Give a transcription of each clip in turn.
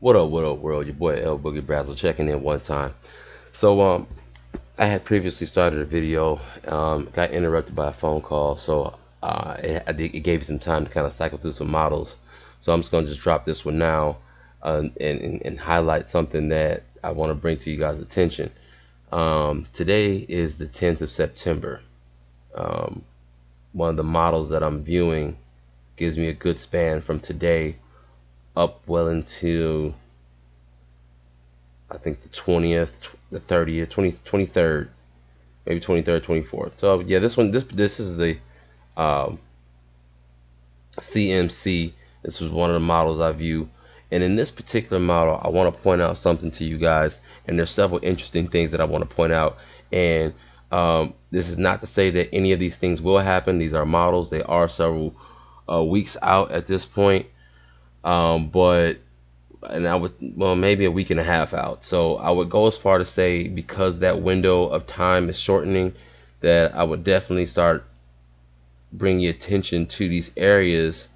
What up, world? Your boy L Boogie Brazzle checking in one time. So, I had previously started a video, got interrupted by a phone call, so it gave me some time to kind of cycle through some models. So I'm just gonna just drop this one now, and highlight something that I want to bring to you guys' attention. Today is the 10th of September. Um, One of the models that I'm viewing gives me a good span from today up well into I think the 20th, the 30th, 23rd, maybe 23rd, 24th. So yeah, this is the um, CMC. This was one of the models I view, and in this particular model, I want to point out something to you guys. And there's several interesting things that I want to point out. And this is not to say that any of these things will happen. These are models. They are several weeks out at this point. But and I would, well, maybe a week and a half out. So I would go as far to say, because that window of time is shortening, that I would definitely start bringing attention to these areas.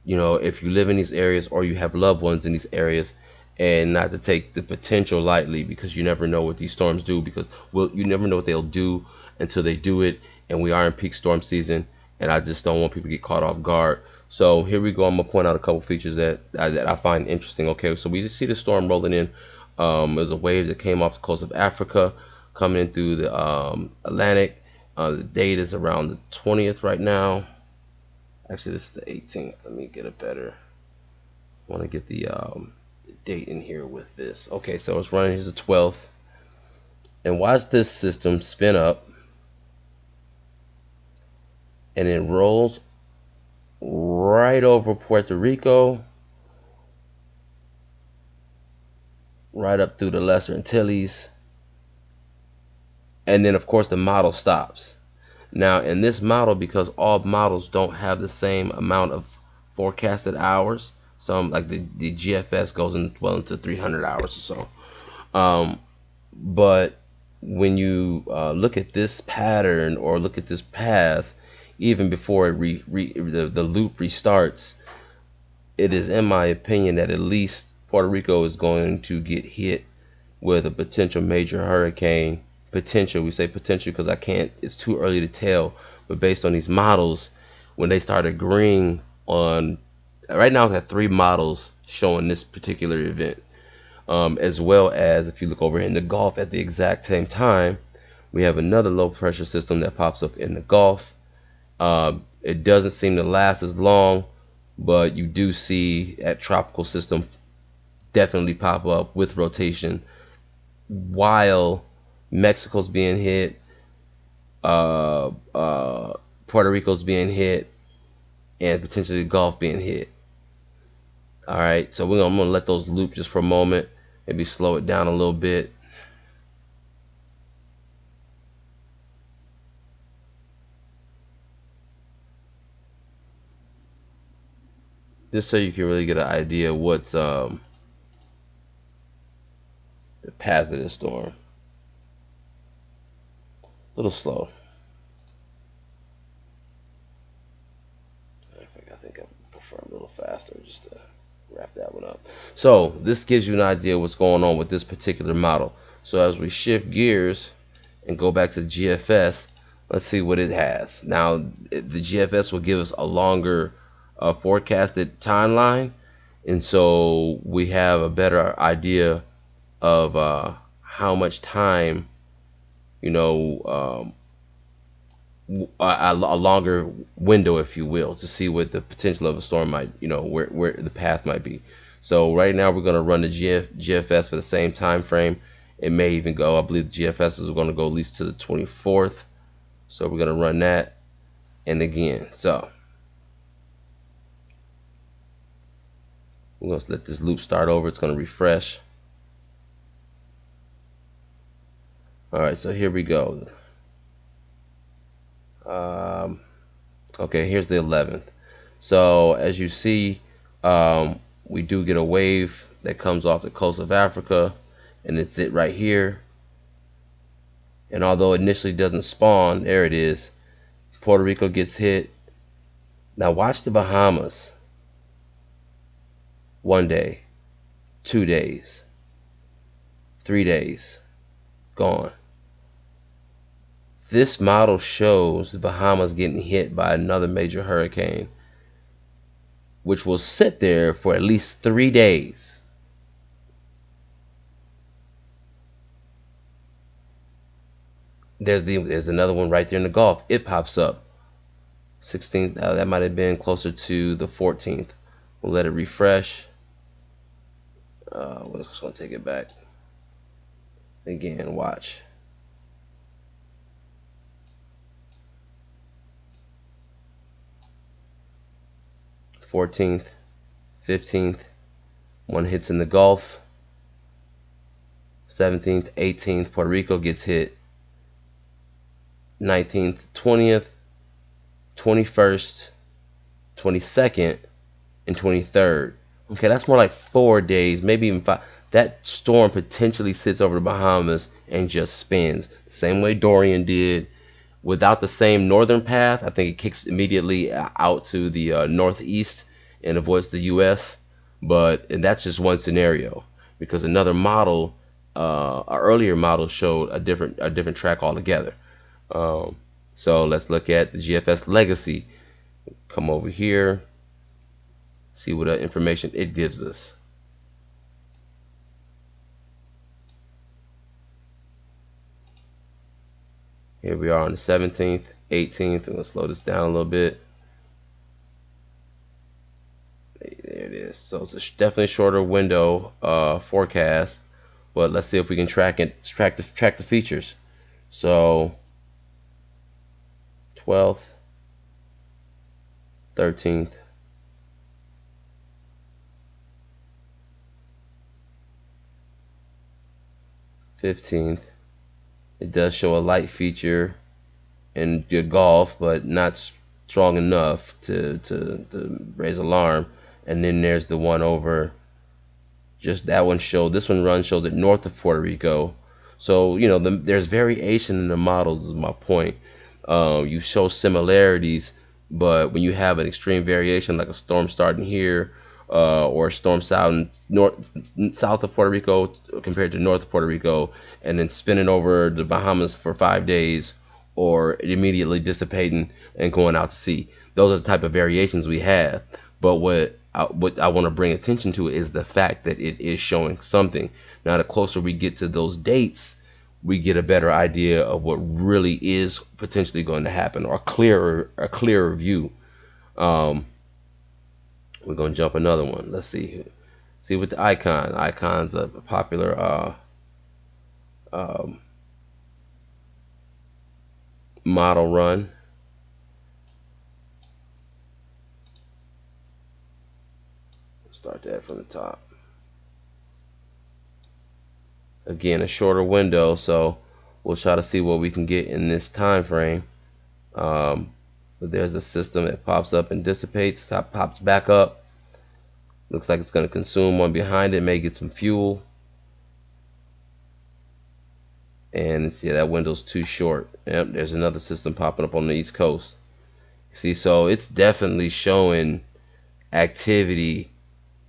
You know, if you live in these areas or you have loved ones in these areas, and not to take the potential lightly, because you never know what these storms do, because, well, you never know what they'll do until they do it, and we are in peak storm season, and I just don't want people to get caught off guard. So here we go. I'm gonna point out a couple features that I find interesting. Okay, so we just see the storm rolling in. There's a wave that came off the coast of Africa, coming in through the Atlantic. The date is around the 20th right now. Actually, this is the 18th. Let me get it better. I want to get the date in here with this. Okay, so it's running. Here's the 12th. And watch this system spin up, and it rolls right over Puerto Rico, right up through the Lesser Antilles, and then of course the model stops. Now in this model, because all models don't have the same amount of forecasted hours, some like the GFS goes in well into 300 hours or so. But when you look at this pattern or look at this path, even before the loop restarts, it is in my opinion that at least Puerto Rico is going to get hit with a potential major hurricane. Potential, we say potential because I can't, it's too early to tell, but based on these models, when they start agreeing on, right now I have 3 models showing this particular event, as well as if you look over in the Gulf at the exact same time, we have another low pressure system that pops up in the Gulf. It doesn't seem to last as long, but you do see that tropical system definitely pop up with rotation while Mexico's being hit, Puerto Rico's being hit, and potentially the Gulf being hit. All right, so I'm gonna let those loop just for a moment, maybe slow it down a little bit. Just so you can really get an idea of what's the path of this storm. A little slow. I think I prefer a little faster just to wrap that one up. So this gives you an idea of what's going on with this particular model. So as we shift gears and go back to GFS, let's see what it has. Now the GFS will give us a longer forecasted timeline, and so we have a better idea of how much time, you know, a longer window, if you will, to see what the potential of a storm might, you know, where the path might be. So right now we're going to run the GFS for the same time frame. It may even go, I believe the GFS is going to go at least to the 24th. So we're going to run that. And again, so we're going to let this loop start over. It's going to refresh. All right, so here we go. Okay, here's the 11th. So as you see, we do get a wave that comes off the coast of Africa, and it's it right here. And although it initially doesn't spawn, there it is. Puerto Rico gets hit. Now watch the Bahamas one day. 2 days, 3 days, gone. This model shows the Bahamas getting hit by another major hurricane, which will sit there for at least 3 days. There's another one right there in the Gulf. It pops up 16th. That might have been closer to the 14th. We'll let it refresh. We're just gonna take it back again. Watch. '14th, '15th. One hits in the Gulf. '17th, '18th. Puerto Rico gets hit. '19th, '20th, '21st, '22nd, and '23rd. Okay, that's more like 4 days, maybe even 5. That storm potentially sits over the Bahamas and just spins. Same way Dorian did. Without the same northern path, I think it kicks immediately out to the northeast and avoids the U.S. And that's just one scenario, because another model, an earlier model, showed a different track altogether. So let's look at the GFS legacy. Come over here, see what information it gives us. Here we are on the 17th, 18th, and let's slow this down a little bit. There it is. So it's definitely a shorter window forecast, but let's see if we can track the features. So 12th, 13th, 15th. It does show a light feature in the Gulf, but not strong enough to raise alarm. And then there's the one over, just that one this one shows it north of Puerto Rico. So there's variation in the models, is my point. You show similarities, but when you have an extreme variation, like a storm starting here, or a storm south of Puerto Rico compared to north of Puerto Rico, and then spinning over the Bahamas for 5 days, or immediately dissipating and going out to sea. Those are the type of variations we have. But what I want to bring attention to is the fact that it is showing something. Now, the closer we get to those dates, we get a better idea of what really is potentially going to happen, or a clearer view. We're going to jump another one. Let's see what the icon's a popular model run. Start that from the top. Again, a shorter window, so we'll try to see what we can get in this time frame. But there's a system that pops up and dissipates, pops back up. Looks like it's going to consume one behind it, may get some fuel. And see, that window's too short. Yep, there's another system popping up on the East Coast. See, so it's definitely showing activity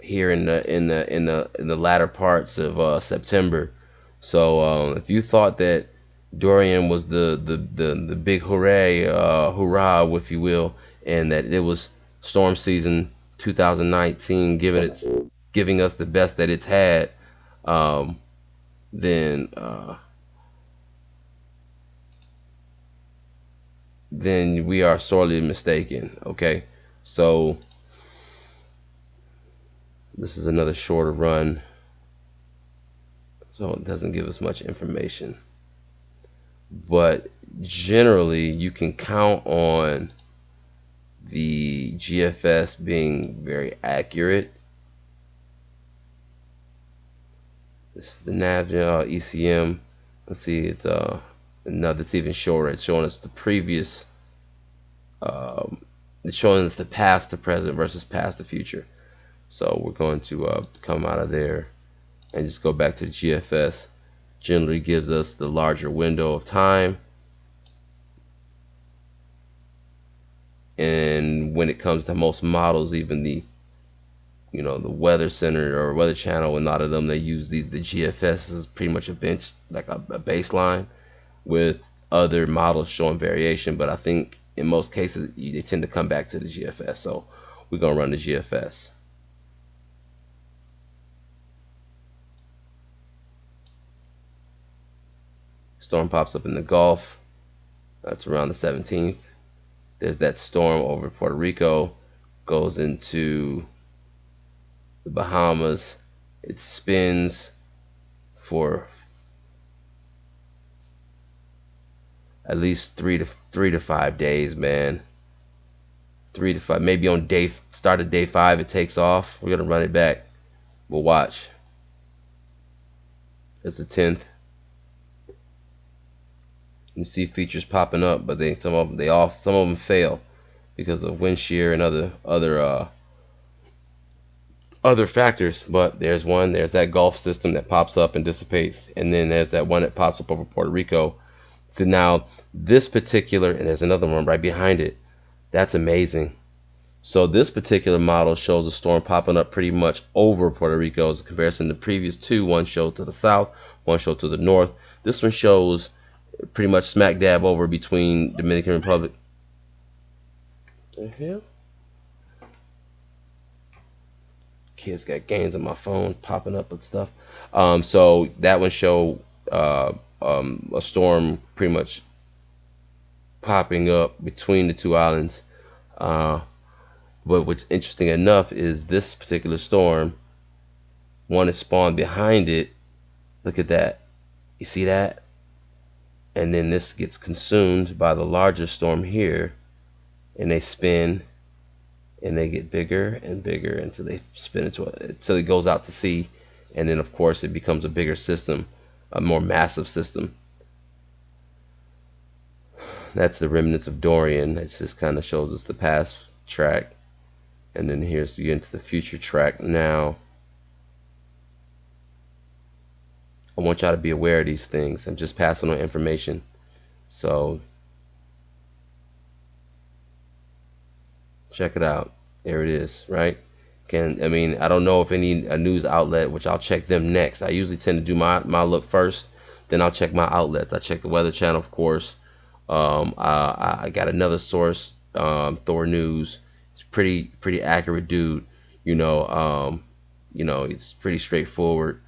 here in the latter parts of September. So if you thought that Dorian was the big hurrah, if you will, and that it was storm season 2019 giving us the best that it's had, then we are sorely mistaken. Okay, so this is another shorter run, so it doesn't give us much information, but generally you can count on the GFS being very accurate. This is the nav ECM. Let's see, it's it's even shorter. It's showing us the previous, it's showing us the past, the present versus past, the future. So we're going to come out of there and just go back to the GFS. Generally gives us the larger window of time, and when it comes to most models, even the the Weather Center or Weather Channel, and a lot of them, they use the GFS as pretty much a bench, like a baseline, with other models showing variation. But I think in most cases they tend to come back to the GFS. So we're gonna run the GFS. Storm pops up in the Gulf. That's around the 17th. There's that storm over Puerto Rico, goes into the Bahamas. It spins for at least 3 to 5 days, man. 3 to 5, maybe on start of day 5 it takes off. We're gonna run it back. We'll watch. It's the 10th. You see features popping up, but some of them fail because of wind shear and other factors. But there's one. There's that Gulf system that pops up and dissipates, and then there's that one that pops up over Puerto Rico. So now this particular, and there's another one right behind it. That's amazing. So this particular model shows a storm popping up pretty much over Puerto Rico as a comparison to the previous two. One showed to the south, one showed to the north. This one shows pretty much smack dab over between Dominican Republic. The hell? Kids got games on my phone popping up and stuff. So that one showed a storm pretty much popping up between the two islands. But what's interesting enough is this particular storm, one is spawned behind it. Look at that. You see that? And then this gets consumed by the larger storm here, and they spin, and they get bigger and bigger until they spin until it goes out to sea, and then of course it becomes a bigger system, a more massive system. That's the remnants of Dorian. It just kind of shows us the past track, and then here's you into the future track now. I want y'all to be aware of these things. I'm just passing on information. So check it out. There it is, right? I don't know if a news outlet, which I'll check them next. I usually tend to do my look first, then I'll check my outlets. I check the Weather Channel, of course. I got another source, Thor News. It's pretty accurate dude. It's pretty straightforward.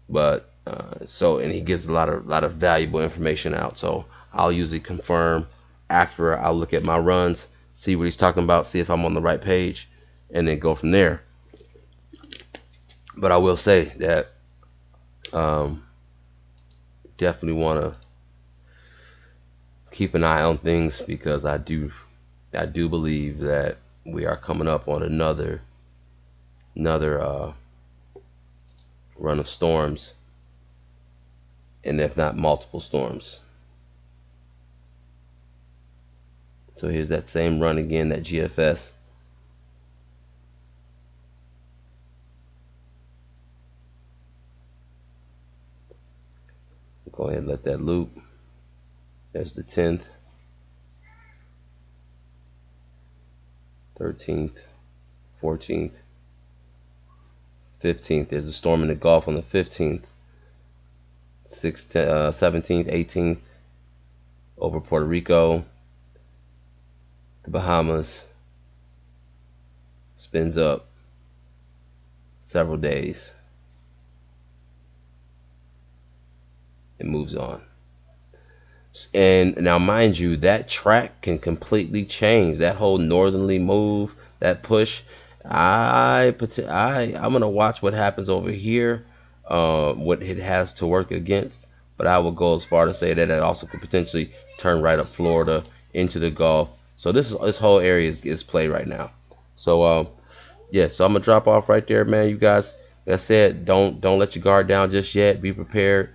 But and he gives a lot of valuable information out. So I'll usually confirm after I look at my runs, see what he's talking about, see if I'm on the right page, and then go from there. But I will say that definitely want to keep an eye on things, because I do believe that we are coming up on another run of storms, and if not multiple storms. So here's that same run again, that GFS. Go ahead and let that loop. There's the 10th, 13th, 14th, 15th. There's a storm in the Gulf on the 15th, 17th, 18th, over Puerto Rico, the Bahamas, spins up several days, it moves on. And now mind you, that track can completely change. That whole northerly move, that push, I'm gonna watch what happens over here, what it has to work against. But I will go as far to say that it also could potentially turn right up Florida into the Gulf. So this whole area is played right now. So yeah, so I'm gonna drop off right there, man. You guys, like I said, don't let your guard down just yet. Be prepared.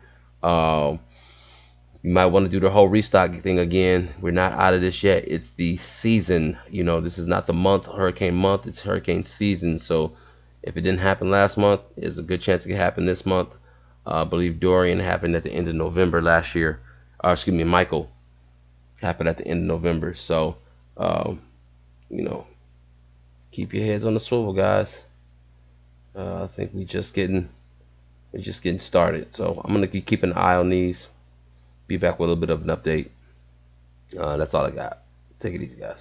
You might want to do the whole restock thing again. We're not out of this yet. It's the season. This is not the hurricane month. It's hurricane season. So if it didn't happen last month, there's a good chance it could happen this month. I believe Dorian happened at the end of November last year. Michael happened at the end of November. So, keep your heads on the swivel, guys. I think we're just getting started. So I'm gonna keep keeping an eye on these. Be back with a little bit of an update. That's all I got. Take it easy, guys.